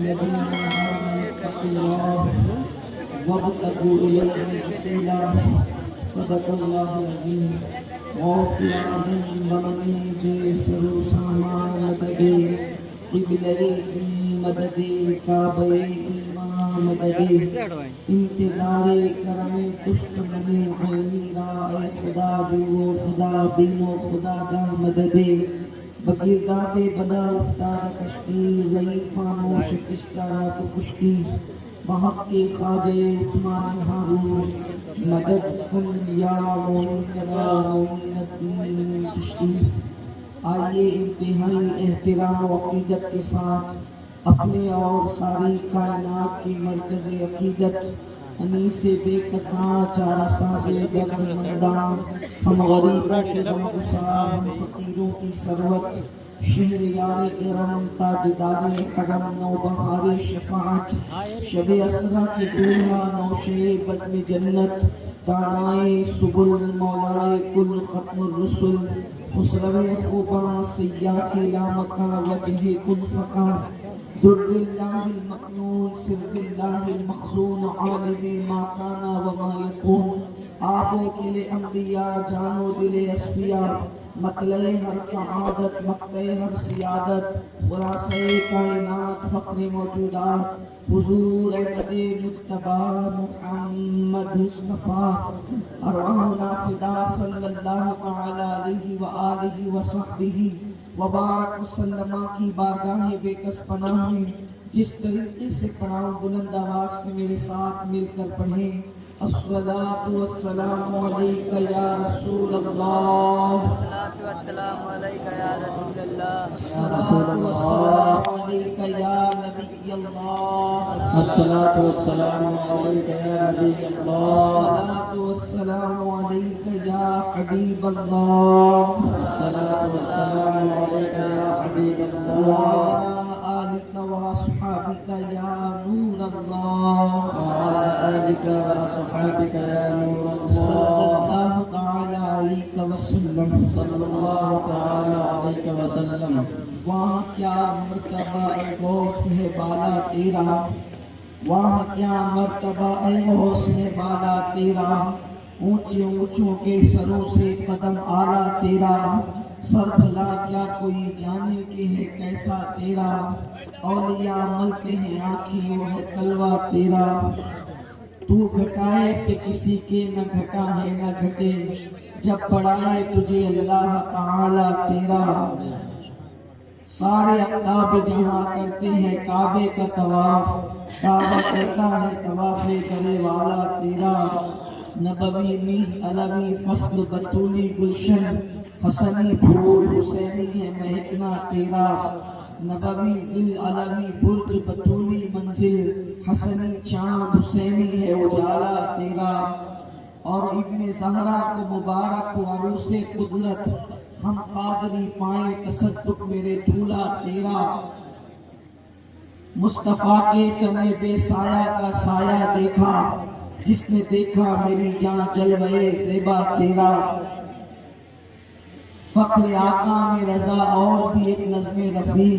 الذين آمنوا اتقوا الله وابتغوا إليه الوسيلة صدق الله العظيم غوث اعظم بمنی سرو سامان مدد قبلہ مدد کعبہ ایمان مدد انتظار کرم کشت منی عینی رائے خدا جو خدا بینو خدا دا مدد بگرداد بنا افتاد کشتی ضعیفان و شکستہ رات کشتی بحق کے خواجہ عثمان ہارون مدد کن یا معین کدا معین الدین چشتی. آئیے انتہائی احترام و عقیدت کے ساتھ اپنے اور ساری کائنات کی مرکز عقیدت انیس بے کساں چارہ ساز درد مندان ہم غریبوں کے غم گسار ہم فقیروں کی ثروت شہر یار ارم تاجدار حرم نوبہار شفاعت شب اسرا کے دولہا نوشے بزم جنت دانائے سبل مولائے کل ختم الرسل خسرو خوباں سیاہ لامکہ وجہ کل فقہ در اللہ المکنون سر اللہ المخزون عالم ما کانا وما یکون آب و کل انبیاء جان و دل اصفیاء مطلع ہر سعادت مقطع ہر سیادت خلاصہ کائنات فخر موجودات حضور احمد مجتبی محمد مصطفیٰ ارواحنا فدا صلی اللہ تعالی علیہ وآلہ وصحبہ وبارک وسلم کی بارگاہ بے کس پناہ میں جس طریقے سے پڑھاؤں بلند آواز سے میرے ساتھ مل کر پڑھیں الصلاۃ والسلام علیک یا رسول اللہ الصلاۃ والسلام علیک یا رسول اللہ الصلاۃ والسلام علیک یا نبی اللہ الصلاۃ والسلام علیک یا نبی اللہ الصلاۃ والسلام علیک یا حبیب اللہ الصلاۃ والسلام علیک یا حبیب اللہ آلک و اصحابک یا نور اللہ وعلی آلک و اصحابک یا نور اللہ صلی اللہ تعالی علیہ وسلم صلی اللہ تعالی علیہ وسلم. وہاں کیا مرتبہ اے غوث ہے بالا تیرا وہاں کیا مرتبہ اے غوث ہے بالا تیرا اونچے اونچوں کے سروں سے قدم آلہ تیرا سر بھلا کیا کوئی جانے کے ہے کیسا تیرا اولیاء ملتے ہیں آنکھیں وہ ہے تلوہ تیرا تو گھٹائے سے کسی کے نہ گھٹا ہے نہ گھٹے جب پڑھائے تجھے اللہ تعالی تیرا سارے اقطاب جہاں کرتے ہیں کعبے کا طواف کعبہ کرتا ہے طواف کرے والا تیرا نبوی میہ علوی فصل بطولی گلشن حسنی پھول حسینی ہے مہکنا تیرا نبوی ذل علوی برج بطولی منزل حسنی چاند حسینی ہے اجالا تیرا اور ابن زہرا کو مبارک و عروس قدرت ہم قادری پائیں تصدق میرے دھولا تیرا مصطفیٰ کے تنے بے سایہ کا سایہ دیکھا جس نے دیکھا میری جان جلوے زیبا تیرا فخر آقا میں رضا اور بھی ایک نظم رفیع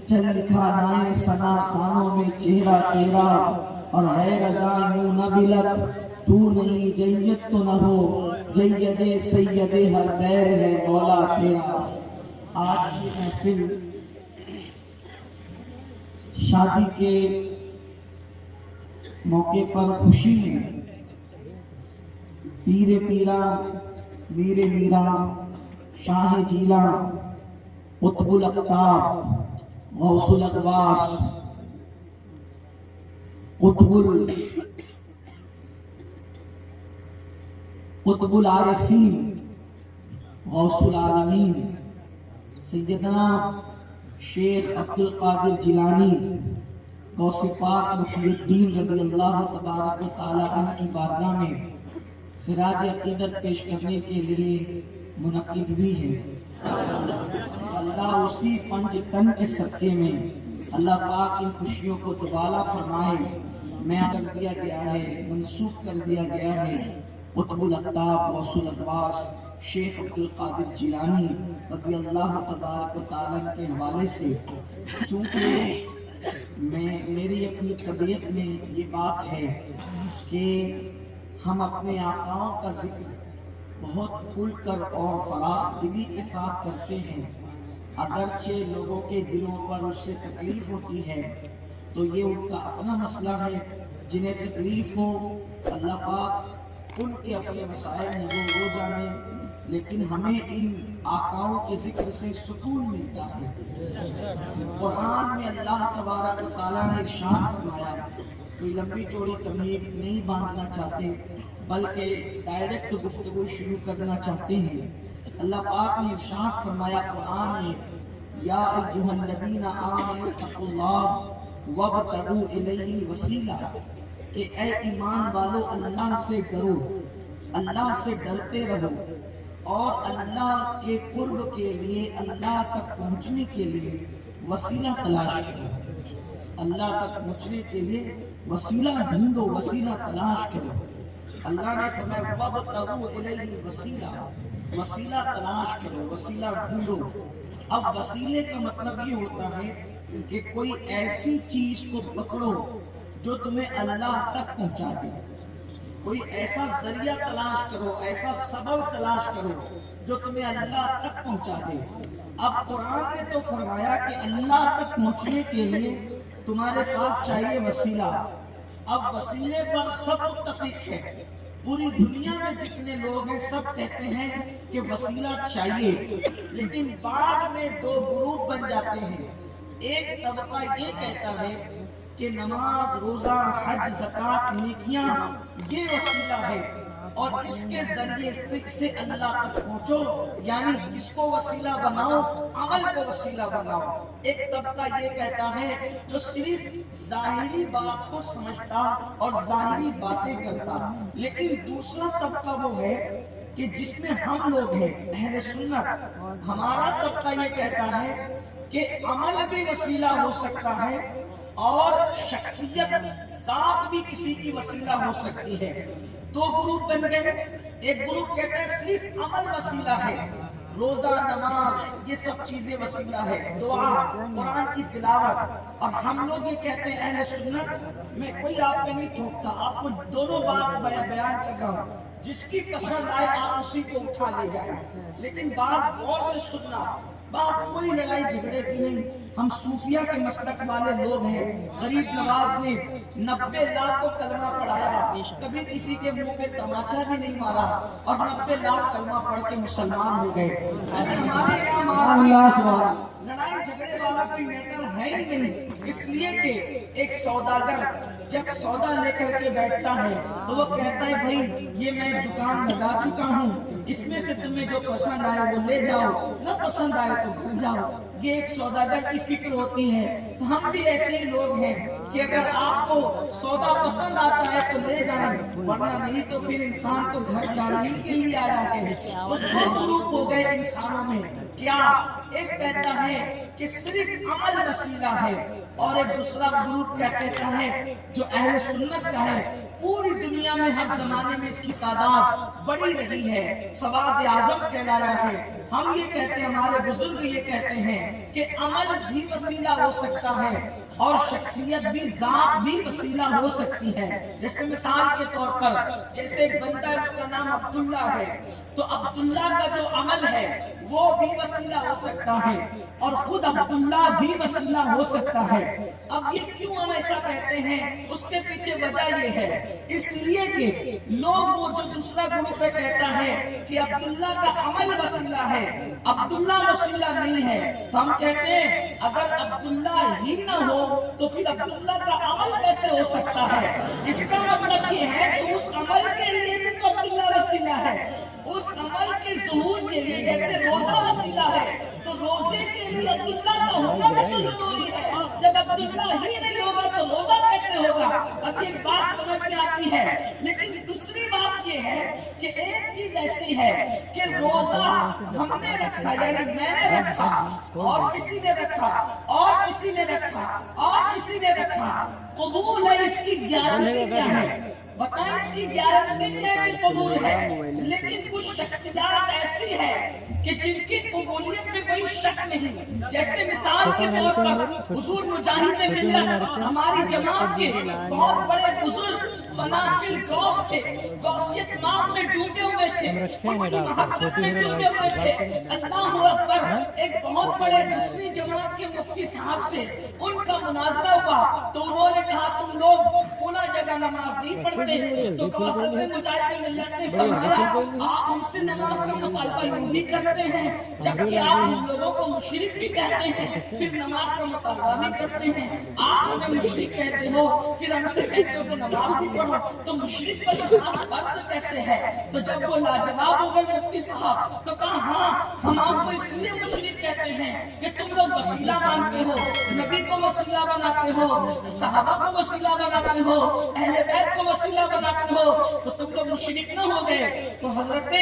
چل لکھا نائے ثنا خانوں میں چہرہ تیرا اور ہے رضا یوں نہ بلک تو نہیں جید تو نہ ہو جید سید ہر دیر ہے مولا تیرا. آج کی محفل شادی کے موقع پر خوشی میں پیر پیرا میر میرا شاہ جیلا قطب الاقطاب غوث الاقواس قطب العارفین غوث العالمین سیدنا شیخ عبدالقادر جیلانی غوث پاک محی الدین رضی اللہ تبارک و تعالی عنہ کی بارگاہ میں خراج عقیدت پیش کرنے کے لیے منعقد ہوئی ہے. اللہ اسی پنج تن کے صدقے میں اللہ پاک ان خوشیوں کو دوبالا فرمائے. میں کر دیا گیا ہے منسوخ کر دیا گیا ہے قطب الاقطاب غوث الاقواس شیخ عبدالقادر جیلانی رضی اللہ تبارک و تعالیٰ کے حوالے سے. چونکہ میری اپنی طبیعت میں یہ بات ہے کہ ہم اپنے آقاؤں کا ذکر بہت کھل کر اور فراخ دلی کے ساتھ کرتے ہیں، اگرچہ لوگوں کے دلوں پر اس سے تکلیف ہوتی ہے تو یہ ان کا اپنا مسئلہ ہے، جنہیں تکلیف ہو اللہ پاک ان کے اپنے مسائل ہیں وہ جانے، لیکن ہمیں ان آقاؤں کے ذکر سے سکون ملتا ہے۔ قرآن میں اللہ تبارک و تعالیٰ نے ارشاد فرمایا، کوئی لمبی چوڑی تمہید نہیں باندھنا چاہتے بلکہ ڈائریکٹ گفتگو شروع کرنا چاہتے ہیں۔ اللہ پاک نے ارشاد فرمایا قرآن میں، یا ایھا الذین آمنوا اتقوا اللہ وابتغوا الیہ الوسیلہ، کہ اے ایمان والو اللہ سے ڈرو، اللہ سے ڈرتے رہو اور اللہ کے قرب کے لیے، اللہ تک پہنچنے کے لیے وسیلہ تلاش کرو، اللہ تک پہنچنے کے لیے وسیلہ ڈھونڈو، وسیلہ تلاش کرو۔ اللہ نے فرمایا وابتغوا الیہ الوسیلہ، وسیلہ تلاش کرو، وسیلہ ڈھونڈو۔ اب وسیلے کا مطلب یہ ہوتا ہے کہ کوئی ایسی چیز کو پکڑو جو تمہیں اللہ تک پہنچا دے، کوئی ایسا ذریعہ تلاش کرو، ایسا سبب تلاش کرو جو تمہیں اللہ تک پہنچا دے۔ اب قرآن نے تو فرمایا کہ اللہ تک پہنچنے کے لیے تمہارے پاس چاہیے وسیلہ۔ اب وسیلے پر سب متفق ہے، پوری دنیا میں جتنے لوگ ہیں سب کہتے ہیں کہ وسیلہ چاہیے، لیکن بعد میں دو گروپ بن جاتے ہیں۔ ایک طبقہ یہ کہتا ہے کہ نماز، روزہ، حج، زکوٰۃ، نیکیاں یہ وسیلہ ہے اور اس کے ذریعے سے اللہ تک پہنچو، یعنی اس کو وسیلہ بناؤ، عمل کو وسیلہ بناؤ۔ ایک طبقہ یہ کہتا ہے جو صرف ظاہری بات کو سمجھتا اور ظاہری باتیں کرتا، لیکن دوسرا طبقہ وہ ہے کہ جس میں ہم لوگ ہیں اہل سنت، ہمارا طبقہ یہ کہتا ہے کہ عمل بھی وسیلہ ہو سکتا ہے اور شخصیت، ذات بھی کسی کی وسیلہ ہو سکتی ہے۔ دو گروپ بن گئے، ایک گروپ کہتا ہے صرف عمل وسیلہ ہے، روزہ، نماز یہ سب چیزیں وسیلہ ہے، دعا، قرآن کی تلاوت۔ اور ہم لوگ یہ کہتے ہیں اہل سنت، میں کوئی آپ پہ نہیں تھوکتا، آپ کو دونوں بات بیان کر رہا ہوں، جس کی پسند آئے آپ اسی کو اٹھا لے جائیں، لیکن بات غور سے سننا، بات کوئی لڑائی جھگڑے کی نہیں۔ ہم صوفیہ کے مسلک والے لوگ ہیں، غریب نواز نے 90 لاکھ کو کلمہ پڑھایا، کبھی کسی کے منہ پہ تماچا بھی نہیں مارا اور 90 لاکھ کلمہ پڑھ کے مسلمان ہو گئے۔ ہمارے یہاں لڑائی جھگڑے والا کوئی میٹر ہے ہی نہیں، اس لیے کہ ایک سوداگر جب سودا لے کر کے بیٹھتا ہے تو وہ کہتا ہے بھائی یہ میں دکان لگا چکا ہوں، اس میں سے تمہیں جو پسند آئے وہ لے جاؤ، نہ پسند آئے تو گھر جاؤ۔ یہ ایک سوداگر کی فکر ہوتی ہے۔ تو ہم بھی ایسے ہی لوگ ہیں کہ اگر آپ کو سودا پسند آتا ہے تو لے جائیں، ورنہ نہیں تو پھر انسان تو گھر جانے کے لیے آیا ہے۔ تو دو گروپ ہو گئے انسانوں میں، کیا ایک کہتا ہے کہ صرف عمل وسیلہ ہے اور ایک دوسرا گروپ کیا کہتا ہے جو اہل سنت کا ہے۔ پوری دنیا میں ہر زمانے میں اس کی تعداد بڑی رہی ہے، سواد اعظم کہلایا ہے۔ ہم یہ کہتے ہیں، ہمارے بزرگ یہ کہتے ہیں کہ عمل بھی وسیلہ ہو سکتا ہے اور شخصیت بھی، ذات بھی وسیلہ ہو سکتی ہے۔ جیسے مثال کے طور پر جیسے ایک بندہ ہے اس کا نام عبداللہ ہے، تو عبداللہ کا جو عمل ہے وہ بھی وسیلہ ہو سکتا ہے اور خود عبداللہ بھی وسیلہ ہو سکتا ہے۔ اب یہ کیوں ہم ایسا کہتے ہیں؟ اس کے پیچھے وجہ یہ ہے، اس لیے کہ لوگ وہ جو دوسرا گروپ ہے کہتا ہے کہ عبداللہ کا عمل وسیلہ ہے، عبداللہ وسیلہ نہیں ہے، تو ہم کہتے ہیں اگر عبداللہ ہی نہ ہو تو پھر عبداللہ کا عمل کیسے ہو سکتا ہے؟ اس کا مطلب یہ ہے کہ اس عمل کے لیے بھی تو عبداللہ وسیلہ ہے، اس عمل کے ظہور کے لیے جیسے روزہ وسیلہ ہے تو روزے کے لیے عبداللہ کا ہونا بھی تو ضروری ہے۔ جب عبداللہ ہی نہیں ہوگا تو روزہ کیسے ہوگا؟ اب یہ بات سمجھ میں آتی ہے، لیکن دوسری بات یہ ہے کہ ایک چیز ایسی ہے کہ روزہ ہم نے رکھا، یعنی میں نے رکھا اور کسی نے رکھا اور کسی نے رکھا اور کسی نے رکھا، قبول ہے، اس کی گارنٹی کیا ہے؟ بتائیں اس کی گارنٹی کیا ہے کہ قبول ہے؟ لیکن کچھ شخصیات ایسی ہے کہ جن کی قبولیت میں کوئی شک نہیں. جیسے مثال کے طور پر حضور مجاہد ملت ہماری جماعت کے بہت بڑے بزرگ فنافل غوث تھے، غوثیت نام میں ڈوبے ہوئے تھے، ان کی محبت میں ڈوبے ہوئے تھے. اللہ اکبر. ایک بہت بڑے دوسری جماعت کے مفتی صاحب سے ان کا مناظرہ ہوا تو انہوں نے کہا تم لوگ فلاں جگہ نماز نہیں پڑھتے. تو غوث مجاہد ملت نے فرمایا آپ ہم سے نماز کا مطالبہ یوں بھی کرتے ہیں جبکہ آپ ہم لوگوں کو مشرک بھی کہتے ہیں، پھر نماز کا مطالبہ بھی کرتے ہیں. آپ ہمیں مشرک کہتے ہو پھر ہم سے کہتے ہو کہ نماز بھی پڑھو، تو مشرک پر نماز فرض کیسے ہے؟ تو جب وہ لاجواب ہو گئے مفتی صاحب تو کہا ہاں ہم آپ کو اس لیے مشرک کہتے ہیں کہ تم لوگ وسیلہ مانتے ہو، نبی کو وسیلہ بناتے ہو، صحابہ کو وسیلہ بناتے ہو، اہل بیت کو وسیلہ بناتے ہو، تو تم لوگ مشرک نہ ہو گئے. تو حضرت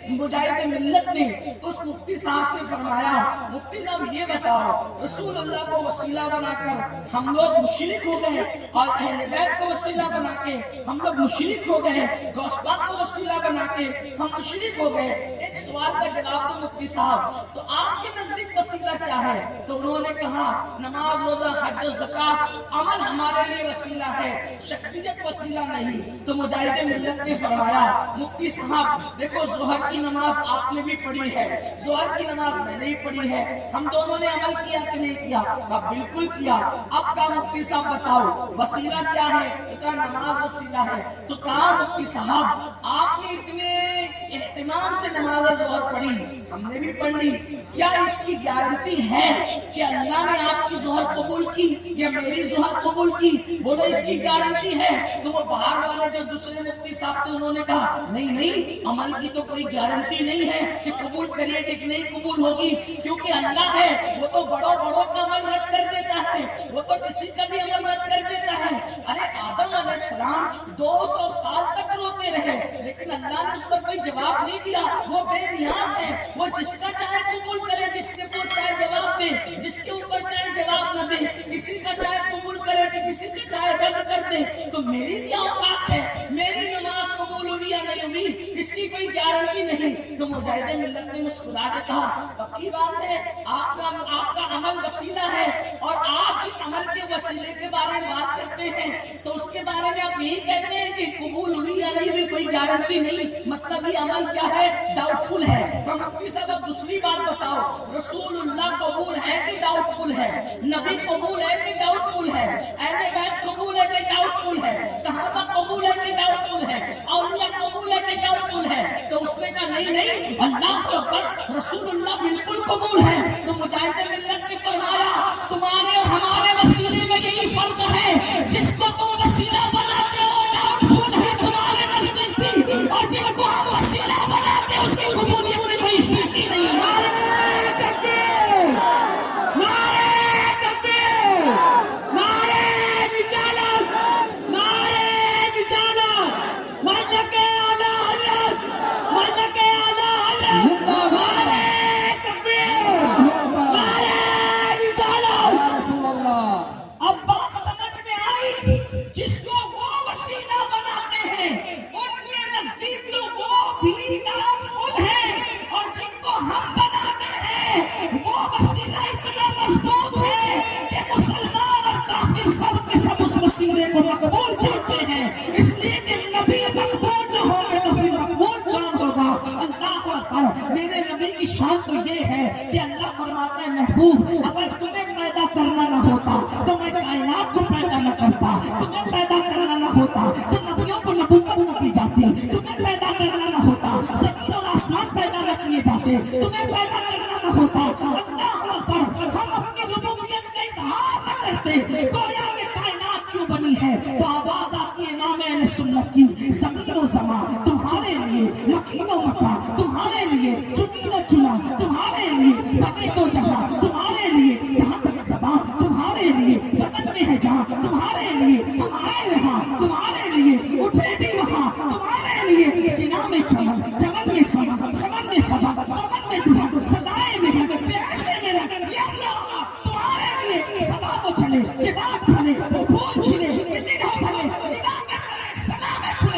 مجاہد ملت نے اس مفتی صاحب سے فرمایا مفتی صاحب یہ بتاؤ رسول اللہ کو وسیلہ بنا کر ہم لوگ مشرک ہو گئے اور اہل بیت کو وسیلہ بنا کے ہم لوگ مشرک ہو گئے، غوث پاک کو وسیلہ بنا کے ہم مشرک ہو گئے. ایک سوال کا جواب دو مفتی صاحب، تو آپ کے نزدیک وسیلہ کیا ہے؟ تو انہوں نے کہا نماز روزہ حج و زکات عمل ہمارے لیے وسیلہ ہے، شخصیت وسیلہ نہیں. تو مجاہد ملت نے فرمایا مفتی صاحب دیکھو ظہر کی نماز آپ نے بھی پڑھی ہے، ظہر کی نماز میں نے بھی پڑھی ہے، ہم دونوں نے عمل کیا کہ نہیں کیا؟ اب بالکل کیا. اب کہا مفتی صاحب بتاؤ وسیلہ کیا ہے؟ تو کہا نماز وسیلہ ہے. تو کہا مفتی صاحب آپ نے اتنے اہتمام سے نماز ظہر پڑھی، ہم نے بھی پڑھ لی، کیا اس کی گارنٹی ہے کہ اللہ نے آپ کی ظہر قبول کی یا میری ظہر قبول کی؟ بولو اس کی گارنٹی ہے. تو وہ باہر والے جو دوسرے مفتی صاحب تھے انہوں نے کہا نہیں نہیں عمل کی تو کوئی گارنٹی نہیں ہے کہ قبول کریے گا کہ نہیں قبول ہوگی، کیونکہ اللہ ہے وہ تو بڑوں کا عمل رد کر دیتا ہے، وہ تو کسی کا بھی عمل رد کر دیتا ہے. ارے آدم علیہ السلام 200 سال تک روتے رہے لیکن اللہ نے اس پر کوئی جواب نہیں دیا. وہ بے نیاز ہے، وہ جس کا چاہے قبول کرے، جس کے اوپر چاہے جواب دے، جس کے اوپر چاہے جواب نہ دے، کسی کا چاہے قبول کرے کسی کا چاہے رد کر دے. تو میری کیا اوقات ہے؟ میری نماز قبول ہوئی یا نہیں ہوئی اس کی کوئی گارنٹی نہیں. تو مجاہد ملت نے مسکرا کے کہا پکی بات ہے آپ کا عمل وسیلہ ہے اور آپ جس عمل کے وسیلے کے بارے میں بات کرتے ہیں تو اس کے بارے میں آپ یہی کہتے ہیں کہ قبول ہوئی یا نہیں ہوئی کوئی گارنٹی نہیں، مطلب یہ عمل کیا ہے؟ ڈاؤٹ فل ہے. تو مفتی صاحب اب دوسری بات بتاؤ رسول اللہ قبول ہے کہ ڈاؤٹ فل ہے؟ نبی قبول ہے کہ ڈاؤٹ فل ہے؟ اہل بیت قبول ہے کہ ڈاؤٹ فل ہے؟ صحابہ قبول ہے کہ ڈاؤٹ فل ہے؟ اولیاء قبول ہے کہ ڈاؤٹ فل ہے؟ تو اس نے کہا نہیں اللہ اکبر رسول اللہ بالکل قبول ہے. تو مجاہد ملت نے فرمایا تمہارے اور ہمارے وسیلے میں یہی فرق ہے، جس کو تم وسیلہ بناتے ہو ڈاؤٹ فل ہے تمہارے نزدیک بھی، اور جن کو ہم وسیلہ بناتے ہیں اس کی قبولیت میں کوئی شک ہی نہیں. نعرہ تکبیر، نعرہ تکبیر، نعرہ رسالت، نعرہ رسالت، مدد اعلی حضرت، مدد اعلی حضرت، نعرہ تکبیر، نعرہ رسالت. اب بات سمجھ میں آئی، جس کو وہ وسیلہ بناتے ہیں ان کے نزدیک تو وہ بھی ڈاؤٹ فل ہے، اور جن کو ہم بناتے ہیں وہ وسیلہ اتنا مضبوط ہے کہ مسلمان اور کافر سب کے سب اس وسیلے کو مقبول کرتے ہیں. اس لیے کہ نبی مقبول نہ ہوگے تو پھر مقبول کام ہوگا. اللہ اکبر. میرے نبی کی شان تو یہ ہے کہ اللہ فرماتا ہے محبوب اگر تمہیں پیدا کرنا نہ ہوتا تو میں کائنات کو پیدا نہ کرتا، تمہیں پیدا کرنا نہ ہوتا تو نبیوں کو نبوت نہ دی جاتی، تمہیں پیدا کرنا نہ ہوتا زمین اور آسمان پیدا نہ کیے جاتے، تمہیں پیدا کرنا نہ ہوتا. اللہ اکبر. ہم اپنی ربوبیت کا اظہار نہ کرتے گویا یہ کائنات کیوں بنی ہے. تو آواز آتی ہے امام اہل سنت کی زمین و زمان تمہارے لیے، مکین و مکان تمہارے لیے، چنین و چنا تمہارے لیے، بنے تو جہاں تمہارے لیے، یہاں تک زبان تمہارے لیے، بدن میں ہے جہاں تمہارے لیے، تمہارے یہاں تمہارے لیے، اٹھے بھی وہاں تمہارے لیے، جنا میں چمن، چمن میں سمن، سمن میں سبن، سبن میں دلہن، سزائے میں ہے پیاسے میں رہ، یہ اللہ تمہارے لیے. سبا کو چلے یہ بات بھلے وہ پھول کھلے یہ دن ہو بھلے امام علیہ السلام ہے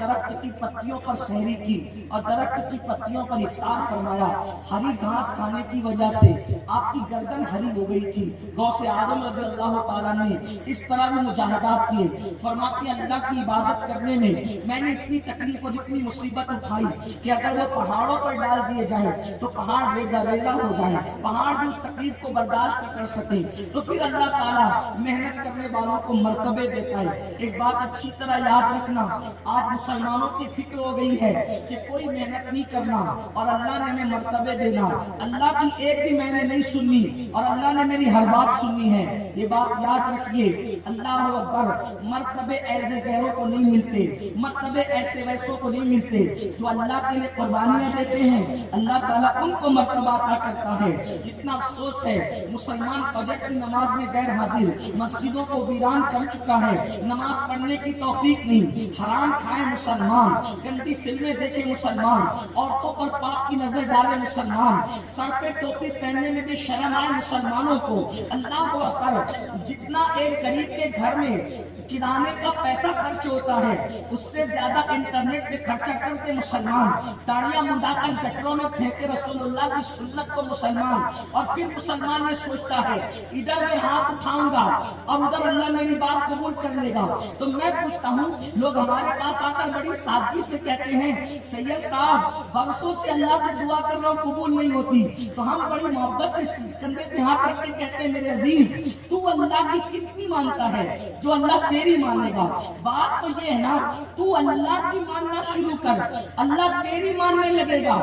درخت کی پتیوں پر سحری کی اور درخت کی پتیوں پر افطار فرمایا. ہری گھاس کھانے کی وجہ سے آپ کی گردن ہری ہو گئی تھی. غوث اعظم رضی اللہ تعالیٰ نے اس طرح بھی مجاہدات کیے. فرماتے ہیں اللہ کی عبادت کرنے میں نے اتنی تکلیف اور اتنی مصیبت اٹھائی کہ اگر وہ پہاڑوں پر ڈال دیے جائیں تو پہاڑ ریزہ ریزہ ہو جائیں, پہاڑ بھی اس تکلیف کو برداشت نہ کر سکیں. تو پھر اللہ تعالیٰ محنت کرنے والوں کو مرتبے دیتا ہے. ایک بات اچھی طرح یاد رکھنا, آج مسلمانوں کی فکر ہو گئی ہے کہ کوئی محنت نہیں کرنا اور اللہ نے ہمیں مرتبے دینا. اللہ کی ایک بھی میں نے نہیں سنی اور اللہ نے میری ہر بات سنی ہے. یہ بات یاد رکھیے, اللہ اکبر. مرتبے ایسے غیروں کو نہیں ملتے, مرتبے ایسے ویسوں کو نہیں ملتے. جو اللہ کے لیے قربانیاں دیتے ہیں اللہ تعالیٰ ان کو مرتبہ عطا کرتا ہے. کتنا افسوس ہے مسلمان فجر کی نماز میں غیر حاضر, مسجدوں کو ویران کر چکا ہے, نماز پڑھنے کی توفیق نہیں. حرام کھائے مسلمان, گندی فلمیں دیکھے مسلمان, عورتوں پر پاک کی نظر ڈالے مسلمان, سر پہ ٹوپی پہننے میں بھی شرم آئے مسلمانوں کو. اللہ اکبر. جتنا ایک غریب کے گھر میں کرانے کا پیسہ خرچ ہوتا ہے اس سے زیادہ انٹرنیٹ پہ خرچہ کرتے مسلمان. تاڑیاں منڈا کر گٹروں میں پھینکے رسول اللہ کی سنت کو مسلمان, اور پھر مسلمان یہ سوچتا ہے ادھر میں ہاتھ اٹھاؤں گا اور ادھر اللہ میری بات قبول کر لے گا. تو میں پوچھتا ہوں, لوگ ہمارے پاس آ کر بڑی سادگی سے کہتے ہیں سید صاحب برسوں سے اللہ سے دعا کر رہا ہوں قبول نہیں ہوتی, تو ہم بڑی محبت سے کندھے پہ ہاتھ رکھ کے کہتے ہیں میرے عزیز تو اللہ کی کتنی مانتا ہے جو اللہ تیری مانے گا. بات تو یہ ہے نا, تو اللہ کی ماننا شروع کر, اللہ تیری ماننے لگے گا.